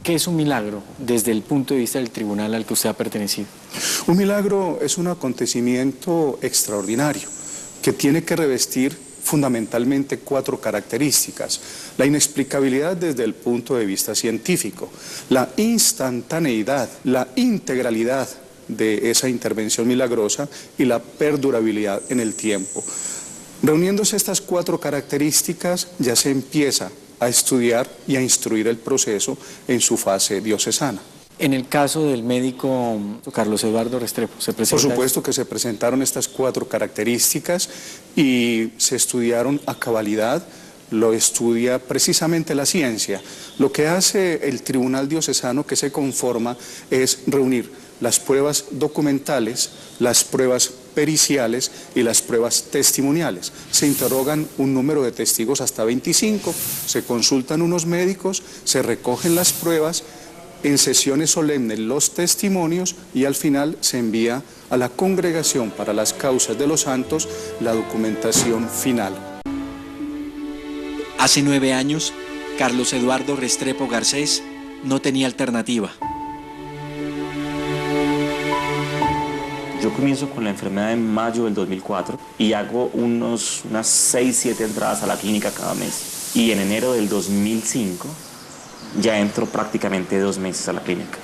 ¿Qué es un milagro desde el punto de vista del tribunal al que usted ha pertenecido? Un milagro es un acontecimiento extraordinario que tiene que revestir fundamentalmente 4 características: la inexplicabilidad desde el punto de vista científico, la instantaneidad, la integralidad de esa intervención milagrosa y la perdurabilidad en el tiempo. Reuniéndose estas 4 características, ya se empieza a estudiar y a instruir el proceso en su fase diocesana. En el caso del médico Carlos Eduardo Restrepo, ¿se presenta? Por supuesto que se presentaron estas 4 características y se estudiaron a cabalidad. Lo estudia precisamente la ciencia. Lo que hace el Tribunal Diocesano que se conforma es reunir las pruebas documentales, las pruebas periciales y las pruebas testimoniales. Se interrogan un número de testigos hasta 25, se consultan unos médicos, se recogen las pruebas, en sesiones solemnes los testimonios y al final se envía a la Congregación para las Causas de los Santos la documentación final. Hace 9 años, Carlos Eduardo Restrepo Garcés no tenía alternativa. Yo comienzo con la enfermedad en mayo del 2004 y hago unas 6-7 entradas a la clínica cada mes. Y en enero del 2005 ya entro prácticamente 2 meses a la clínica.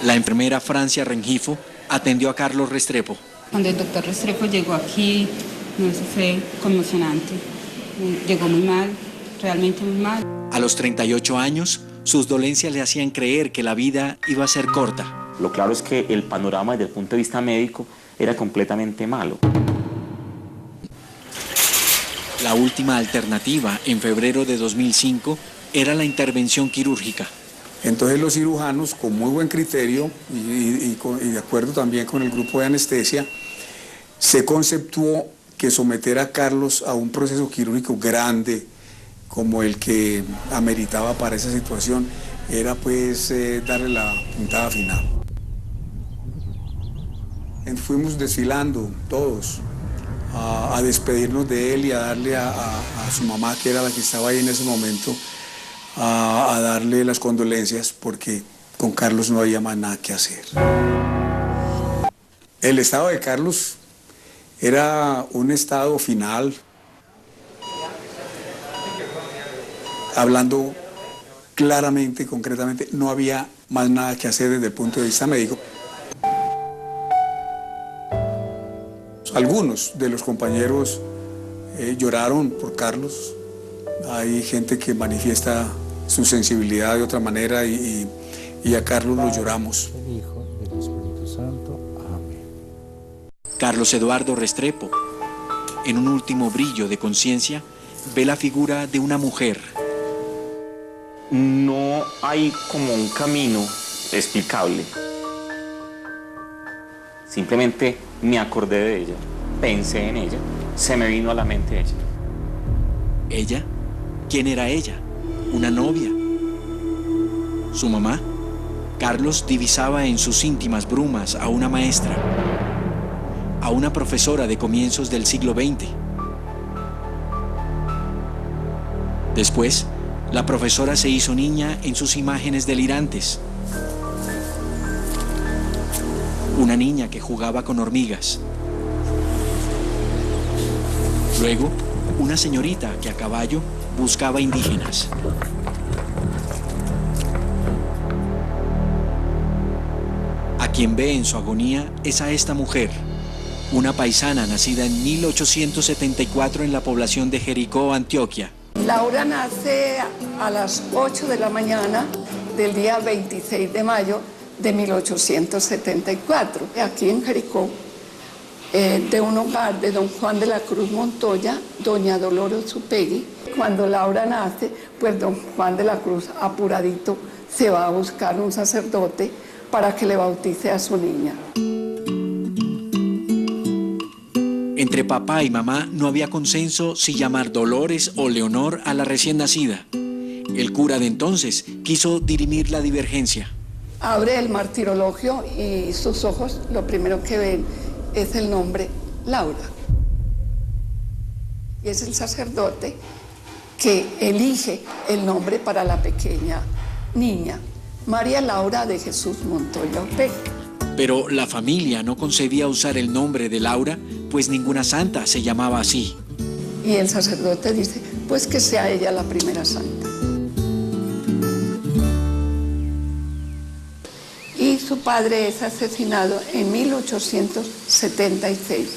La enfermera Francia Rengifo atendió a Carlos Restrepo. Cuando el doctor Restrepo llegó aquí, eso fue conmocionante. Llegó muy mal, realmente muy mal. A los 38 años, sus dolencias le hacían creer que la vida iba a ser corta. Lo claro es que el panorama desde el punto de vista médico era completamente malo. La última alternativa, en febrero de 2005, era la intervención quirúrgica. Entonces los cirujanos, con muy buen criterio y de acuerdo también con el grupo de anestesia, se conceptuó que someter a Carlos a un proceso quirúrgico grande como el que ameritaba para esa situación era pues darle la puntada final. Fuimos desfilando todos a despedirnos de él y a darle a su mamá, que era la que estaba ahí en ese momento, a darle las condolencias porque con Carlos no había más nada que hacer. El estado de Carlos era un estado final, hablando claramente, concretamente, no había más nada que hacer desde el punto de vista médico. Algunos de los compañeros lloraron por Carlos. Hay gente que manifiesta su sensibilidad de otra manera y a Carlos lo lloramos. El Hijo, del Espíritu Santo. Amén. Carlos Eduardo Restrepo, en un último brillo de conciencia, ve la figura de una mujer. No hay como un camino explicable. Simplemente me acordé de ella, pensé en ella, se me vino a la mente ella. ¿Ella? ¿Quién era ella? ¿Una novia? ¿Su mamá? Carlos divisaba en sus íntimas brumas a una maestra, a una profesora de comienzos del siglo XX. Después, la profesora se hizo niña en sus imágenes delirantes. Una niña que jugaba con hormigas. Luego, una señorita que a caballo buscaba indígenas. A quien ve en su agonía es a esta mujer, una paisana nacida en 1874 en la población de Jericó, Antioquia. Laura nace a las 8 de la mañana del día 26 de mayo de 1874, aquí en Jericó, de un hogar de don Juan de la Cruz Montoya, doña Dolores Upegui. Cuando Laura nace, pues don Juan de la Cruz, apuradito, se va a buscar un sacerdote para que le bautice a su niña. Entre papá y mamá no había consenso si llamar Dolores o Leonor a la recién nacida. El cura de entonces quiso dirimir la divergencia. Abre el martirologio y sus ojos lo primero que ven es el nombre Laura. Y es el sacerdote que elige el nombre para la pequeña niña, María Laura de Jesús Montoya Ortega. Pero la familia no concebía usar el nombre de Laura, pues ninguna santa se llamaba así. Y el sacerdote dice, pues que sea ella la primera santa. Y su padre es asesinado en 1876.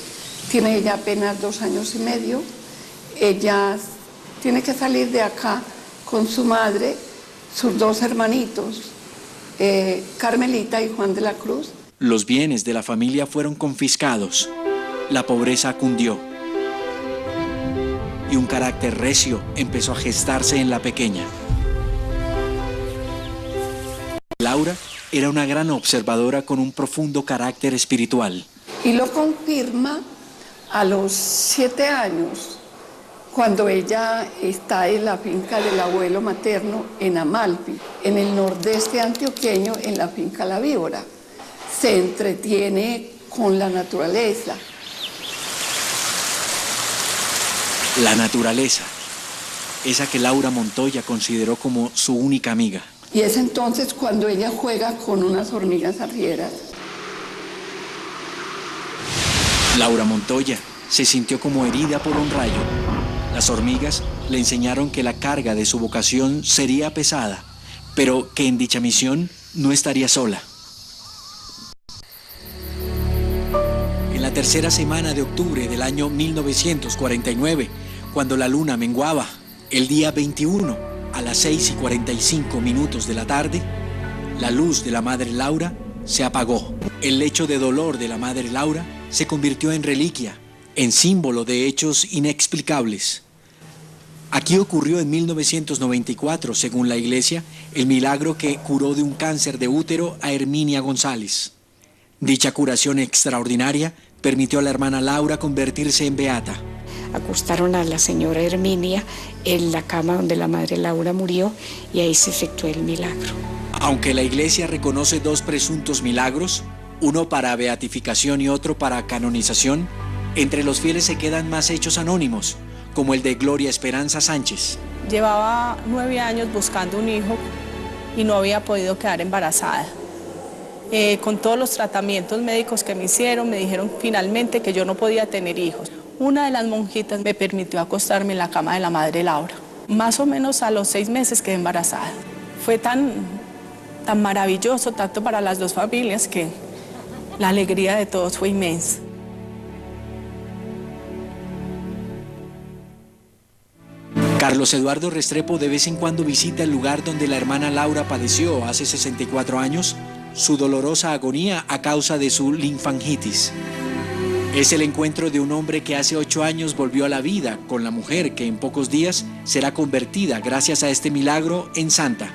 Tiene ella apenas 2 años y medio. Ella tiene que salir de acá con su madre, sus 2 hermanitos, Carmelita y Juan de la Cruz. Los bienes de la familia fueron confiscados. La pobreza cundió. Y un carácter recio empezó a gestarse en la pequeña. Laura era una gran observadora con un profundo carácter espiritual. Y lo confirma a los 7 años, cuando ella está en la finca del abuelo materno en Amalfi, en el nordeste antioqueño, en la finca La Víbora. Se entretiene con la naturaleza. La naturaleza, esa que Laura Montoya consideró como su única amiga. Y es entonces cuando ella juega con unas hormigas arrieras. Laura Montoya se sintió como herida por un rayo. Las hormigas le enseñaron que la carga de su vocación sería pesada, pero que en dicha misión no estaría sola. En la tercera semana de octubre del año 1949, cuando la luna menguaba, el día 21, a las 6:45 de la tarde, la luz de la Madre Laura se apagó. El lecho de dolor de la Madre Laura se convirtió en reliquia, en símbolo de hechos inexplicables. Aquí ocurrió en 1994, según la Iglesia, el milagro que curó de un cáncer de útero a Herminia González. Dicha curación extraordinaria permitió a la hermana Laura convertirse en beata. Acostaron a la señora Herminia en la cama donde la Madre Laura murió y ahí se efectuó el milagro. Aunque la Iglesia reconoce 2 presuntos milagros, uno para beatificación y otro para canonización, entre los fieles se quedan más hechos anónimos, como el de Gloria Esperanza Sánchez. Llevaba 9 años buscando un hijo y no había podido quedar embarazada. Con todos los tratamientos médicos que me hicieron, me dijeron finalmente que yo no podía tener hijos. Una de las monjitas me permitió acostarme en la cama de la Madre Laura. Más o menos a los 6 meses quedé embarazada. Fue tan maravilloso, tanto para las 2 familias, que la alegría de todos fue inmensa. Carlos Eduardo Restrepo de vez en cuando visita el lugar donde la hermana Laura padeció hace 64 años su dolorosa agonía a causa de su linfangitis. Es el encuentro de un hombre que hace 8 años volvió a la vida con la mujer que en pocos días será convertida gracias a este milagro en santa.